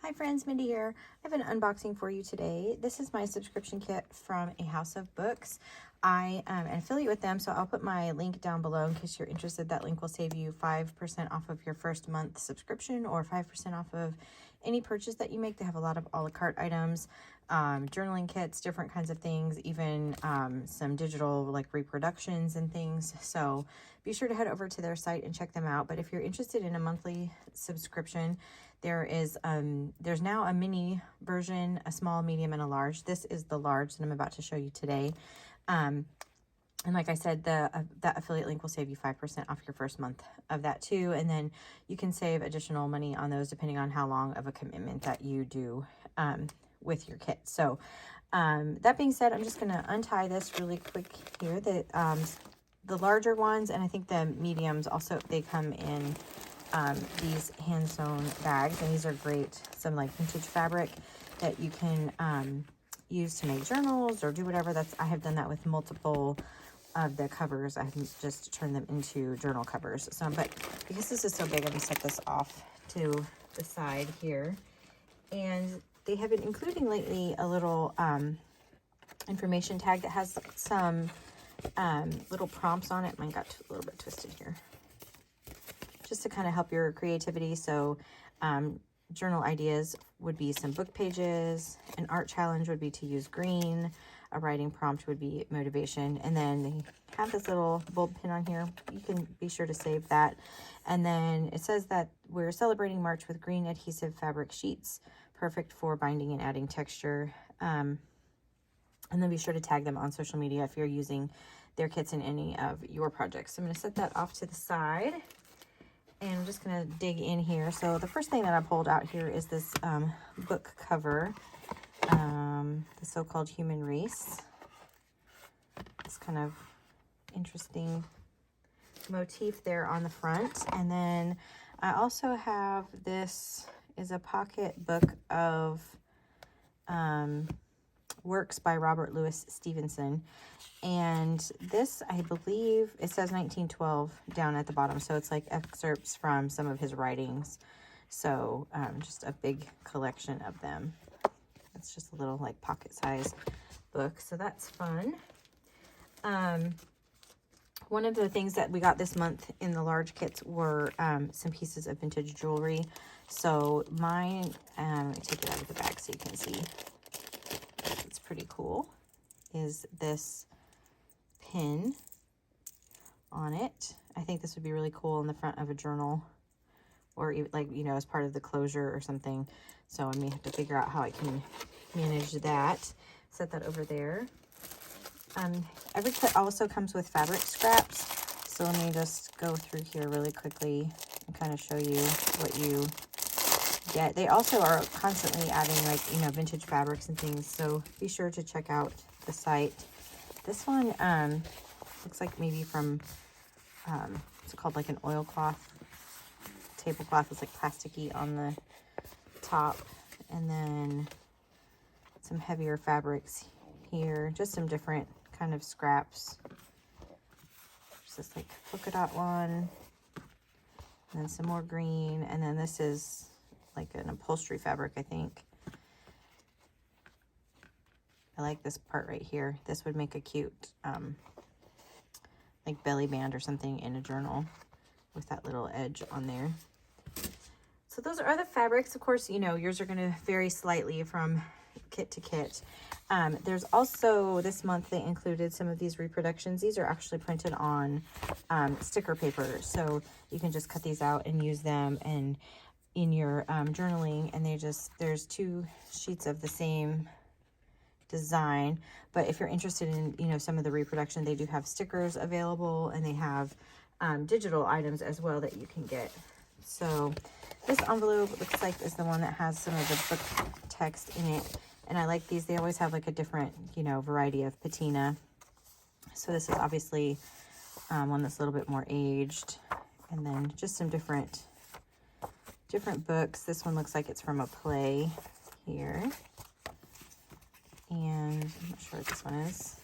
Hi friends, Mindy here. I have an unboxing for you today. This is my subscription kit from A House of Books. I am an affiliate with them, so I'll put my link down below in case you're interested. That link will save you 5% off of your first month subscription or 5% off of any purchase that you make. They have a lot of a la carte items, journaling kits, different kinds of things, even some digital like reproductions and things. So be sure to head over to their site and check them out. But if you're interested in a monthly subscription, there's now a mini version, a small, medium, and a large. This is the large that I'm about to show you today. And like I said, that affiliate link will save you 5% off your first month of that too. And then you can save additional money on those depending on how long of a commitment that you do with your kit. So that being said, I'm just going to untie this really quick here. The larger ones, and I think the mediums also, they come in these hand sewn bags, and these are great, some like vintage fabric that you can use to make journals or do whatever. I have done that with multiple of the covers. I have just turned them into journal covers. So, but because this is so big, I'm gonna set this off to the side here. And they have been including lately a little information tag that has some little prompts on it. Mine got a little bit twisted here. Just to kind of help your creativity. So journal ideas would be some book pages. An art challenge would be to use green. A writing prompt would be motivation. And then they have this little bulb pin on here. You can be sure to save that. And then it says that we're celebrating March with green adhesive fabric sheets, perfect for binding and adding texture. And then be sure to tag them on social media if you're using their kits in any of your projects. So I'm going to set that off to the side. And I'm just going to dig in here. So the first thing that I pulled out here is this book cover, the so-called Human Race. It's kind of interesting motif there on the front. And then I also have, this is a pocket book of works by Robert Louis Stevenson. And this, I believe, it says 1912 down at the bottom. So it's like excerpts from some of his writings. So just a big collection of them. It's just a little like pocket size book. So that's fun. One of the things that we got this month in the large kits were some pieces of vintage jewelry. So mine, let me take it out of the bag so you can see. It's pretty cool. Is this pin on it. I think this would be really cool in the front of a journal, or even like, you know, as part of the closure or something. So I may have to figure out how I can manage that. Set that over there. Every kit also comes with fabric scraps. So let me just go through here really quickly and kind of show you what you get. They also are constantly adding, like, you know, vintage fabrics and things. So be sure to check out the site. This one looks like maybe from, it's called like an oilcloth, tablecloth. It's like plasticky on the top. And then some heavier fabrics here. Just some different kind of scraps. There's this like polka dot one. And then some more green. And then this is like an upholstery fabric, I think. I like this part right here. This would make a cute like belly band or something in a journal with that little edge on there. So those are the fabrics. Of course, you know, yours are going to vary slightly from kit to kit. There's also, this month they included some of these reproductions. These are actually printed on sticker paper. So you can just cut these out and use them and in your journaling. And there's 2 sheets of the same design. But if you're interested in, you know, some of the reproduction, they do have stickers available, and they have digital items as well that you can get. So this envelope looks like is the one that has some of the book text in it, and I like these. They always have like a different, you know, variety of patina. So this is obviously one that's a little bit more aged, and then just some different books. This one looks like it's from a play here. And I'm not sure what this one is.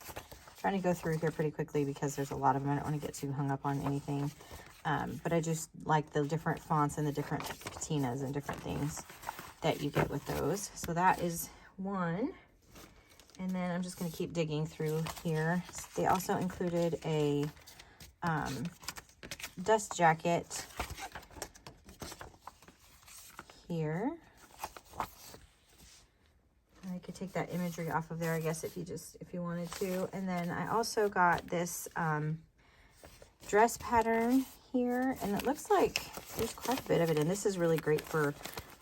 I'm trying to go through here pretty quickly because there's a lot of them. I don't want to get too hung up on anything. But I just like the different fonts and the different patinas and different things that you get with those. So that is one. And then I'm just going to keep digging through here. They also included a dust jacket here. I could take that imagery off of there, I guess, if you wanted to. And then I also got this dress pattern here, and it looks like there's quite a bit of it, and this is really great for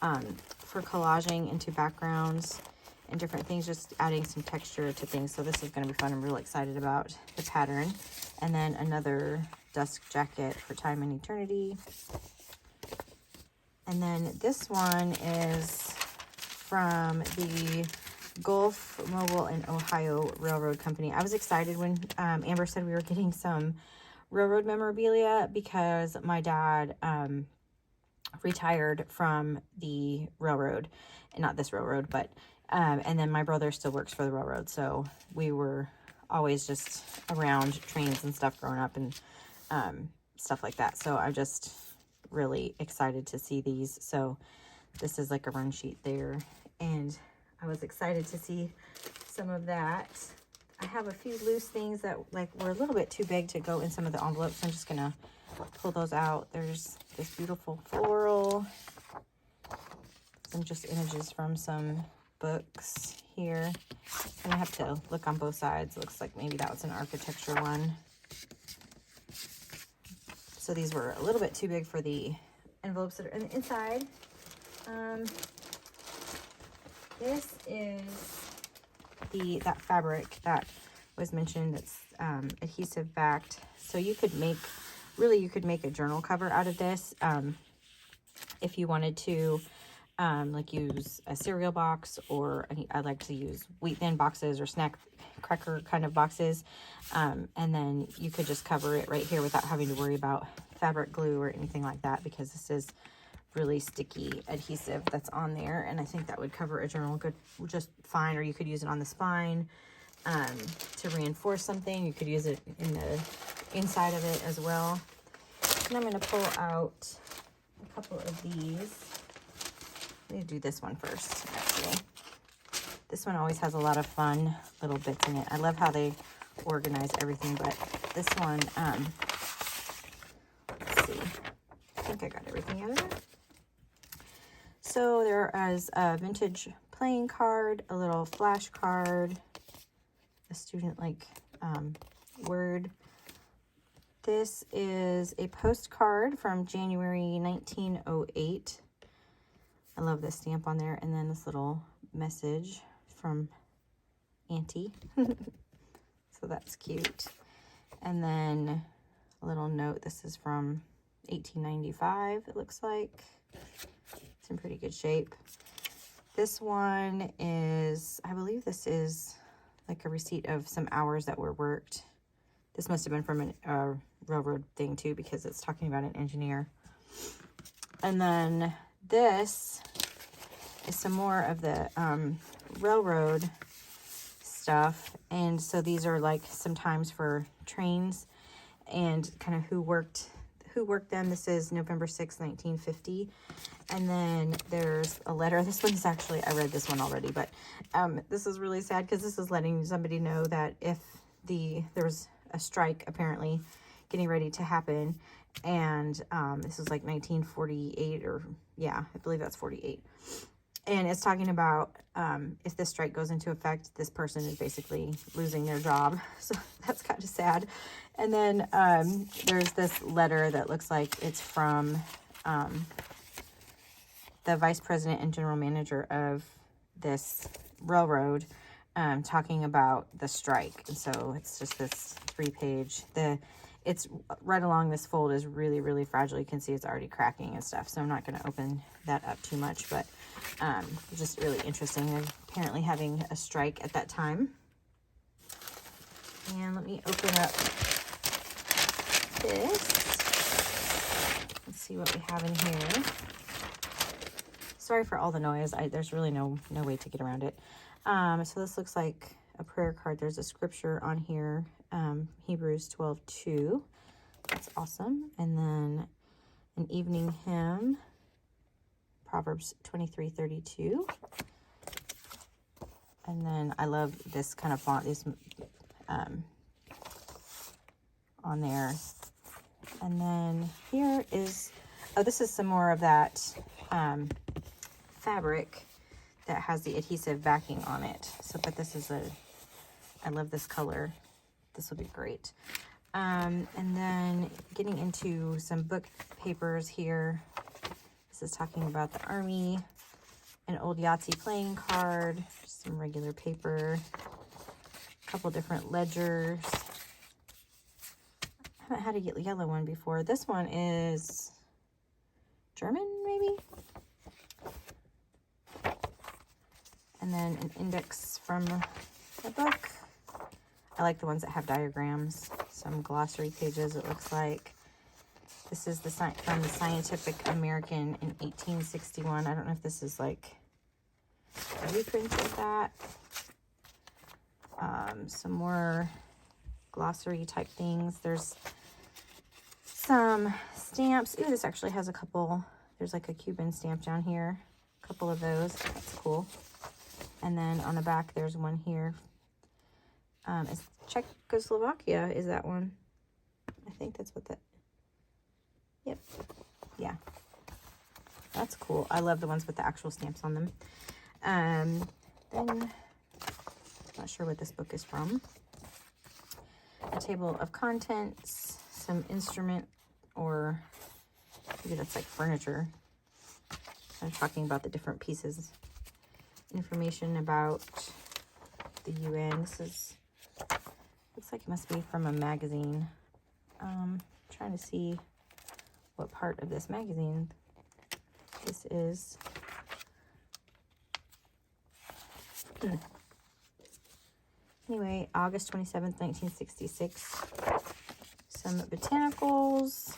collaging into backgrounds and different things, just adding some texture to things. So this is going to be fun. I'm really excited about the pattern. And then another dust jacket for time and eternity. And then this one is from the Gulf Mobile and Ohio Railroad Company. I was excited when Amber said we were getting some railroad memorabilia because my dad retired from the railroad, and not this railroad, but and then my brother still works for the railroad, so we were always just around trains and stuff growing up and stuff like that. So I'm just really excited to see these. So this is like a run sheet there, and I was excited to see some of that. I have a few loose things that like were a little bit too big to go in some of the envelopes. I'm just gonna pull those out. There's this beautiful floral, some just images from some books here. And I have to look on both sides. It looks like maybe that was an architecture one. So these were a little bit too big for the envelopes that are in the inside. This is that fabric that was mentioned that's adhesive backed. So you could make a journal cover out of this if you wanted to like use a cereal box, or I like to use wheat thin boxes or snack cracker kind of boxes, and then you could just cover it right here without having to worry about fabric glue or anything like that, because this is really sticky adhesive that's on there, and I think that would cover a journal just fine. Or you could use it on the spine to reinforce something. You could use it in the inside of it as well. And I'm going to pull out a couple of these. Let me do this one first, actually. This one always has a lot of fun little bits in it. I love how they organize everything, but this one, let's see. I think I got everything out of there. So there is a vintage playing card, a little flash card, a student word. This is a postcard from January 1908. I love this stamp on there. And then this little message from Auntie. So that's cute. And then a little note. This is from 1895, it looks like. It's in pretty good shape. This one is, I believe this is like a receipt of some hours that were worked. This must have been from a railroad thing too, because it's talking about an engineer. And then this is some more of the railroad stuff. And so these are like some times for trains and kind of who worked them. This is November 6, 1950. And then there's a letter. This one's actually, I read this one already, but this is really sad because this is letting somebody know that if there was a strike apparently getting ready to happen, and this was like 1948, or yeah, I believe that's 48. And it's talking about if this strike goes into effect, this person is basically losing their job. So that's kind of sad. And then there's this letter that looks like it's from the vice president and general manager of this railroad, talking about the strike. And so it's just this 3-page. It's right along this fold is really, really fragile. You can see it's already cracking and stuff. So I'm not going to open that up too much, but just really interesting. They're apparently having a strike at that time. And let me open up this. Let's see what we have in here. Sorry for all the noise. There's really no way to get around it. So this looks like a prayer card. There's a scripture on here, Hebrews 12:2. That's awesome. And then an evening hymn, Proverbs 23:32. And then I love this kind of font, these on there. And then here is, oh, this is some more of that fabric that has the adhesive backing on it. So, but this is I love this color. This will be great. And then getting into some book papers here. This is talking about the Army, an old Yahtzee playing card, some regular paper, a couple different ledgers. I haven't had a yellow one before. This one is German, maybe? And then an index from the book. I like the ones that have diagrams. Some glossary pages, it looks like. This is from the Scientific American in 1861. I don't know if this is like a reprint of that. Some more glossary type things. There's some stamps. Ooh, this actually has a couple. There's like a Cuban stamp down here. A couple of those. That's cool. And then on the back, there's one here. It's Czechoslovakia is that one. I think that's what that. Yep. Yeah. That's cool. I love the ones with the actual stamps on them. Then, not sure what this book is from. A table of contents, some instrument, or maybe that's like furniture. I'm talking about the different pieces. Information about the UN. This is, looks like it must be from a magazine. Trying to see what part of this magazine this is. Anyway, August 27th, 1966. Some botanicals.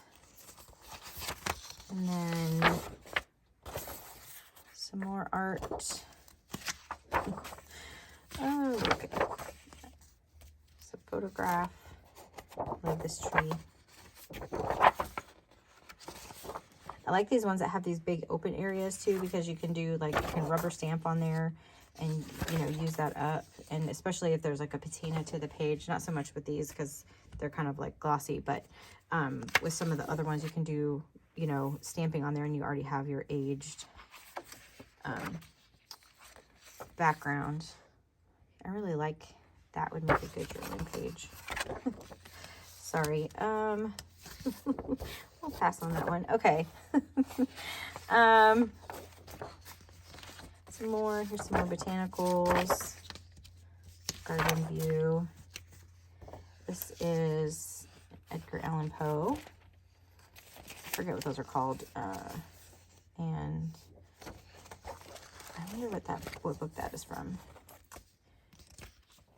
And then some more art. Oh, look at that. It's a photograph. Love this tree. I like these ones that have these big open areas too, because you can do like, you can rubber stamp on there and, you know, use that up. And especially if there's like a patina to the page, not so much with these because they're kind of like glossy, but with some of the other ones you can do, you know, stamping on there and you already have your aged background. I really like that, would make a good journaling page. Sorry. We'll pass on that one. Okay. Some more. Here's some more botanicals. Garden View. This is Edgar Allan Poe. I forget what those are called. And I wonder what book that is from.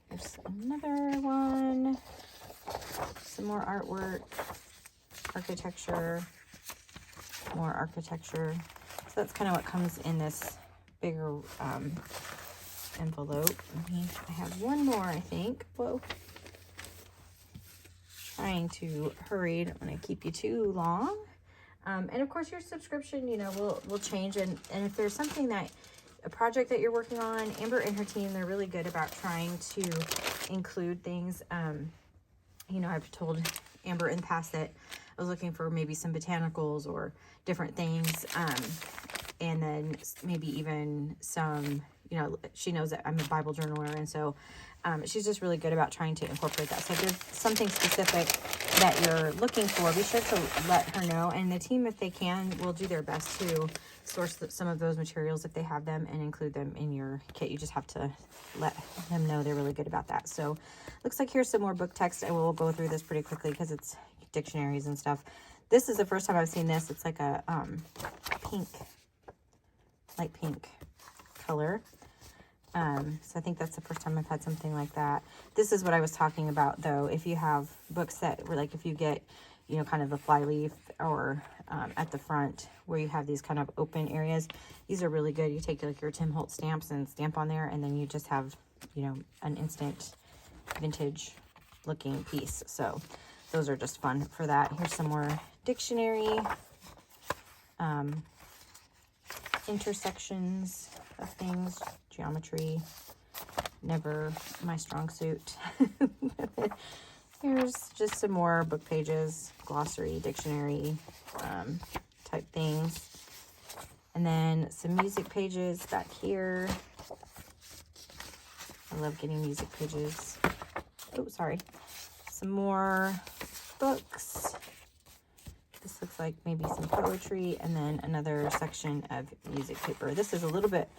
There's another one. Some more artwork. Architecture. More architecture. So that's kind of what comes in this bigger envelope. I have one more, I think. Whoa. Trying to hurry. Don't want to keep you too long. And of course, your subscription, you know, will change. And if there's something that, a project that you're working on, Amber and her team, they're really good about trying to include things. You know, I've told Amber in the past that I was looking for maybe some botanicals or different things. And then maybe even some, you know, she knows that I'm a Bible journaler. And so she's just really good about trying to incorporate that. So if there's something specific that you're looking for, be sure to let her know. And the team, if they can, will do their best to source some of those materials if they have them and include them in your kit. You just have to let them know. They're really good about that. So looks like here's some more book text. I will go through this pretty quickly because it's dictionaries and stuff. This is the first time I've seen this. It's like a pink, light pink color. So I think that's the first time I've had something like that. This is what I was talking about, though. If you have books that were like, if you get, you know, kind of the fly leaf or at the front where you have these kind of open areas, these are really good. You take like your Tim Holtz stamps and stamp on there, and then you just have, you know, an instant vintage looking piece. So those are just fun for that. Here's some more dictionary, intersections of things, geometry, never my strong suit. Here's just some more book pages, glossary, dictionary type things. And then some music pages back here. I love getting music pages. Oh, sorry. Some more books. This looks like maybe some poetry, and then another section of music paper. This is a little bit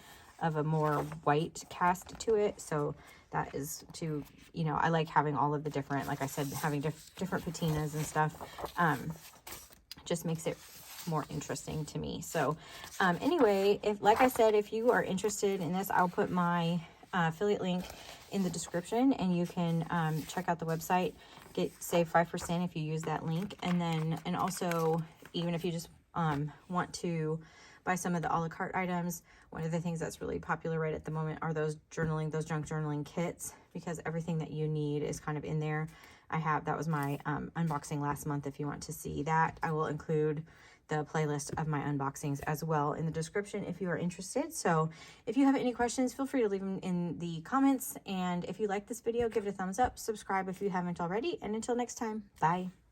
of a more white cast to it, so that is to, you know, I like having all of the different, like I said, having different patinas and stuff. Just makes it more interesting to me. So anyway, like I said, if you are interested in this, I'll put my affiliate link in the description, and you can check out the website, save 5% if you use that link. And then, and also, even if you just want to buy some of the a la carte items, one of the things that's really popular right at the moment are those junk journaling kits, because everything that you need is kind of in there. That was my unboxing last month. If you want to see that, I will include the playlist of my unboxings as well in the description if you are interested. So if you have any questions, feel free to leave them in the comments. And if you like this video, give it a thumbs up, subscribe if you haven't already. And until next time, bye.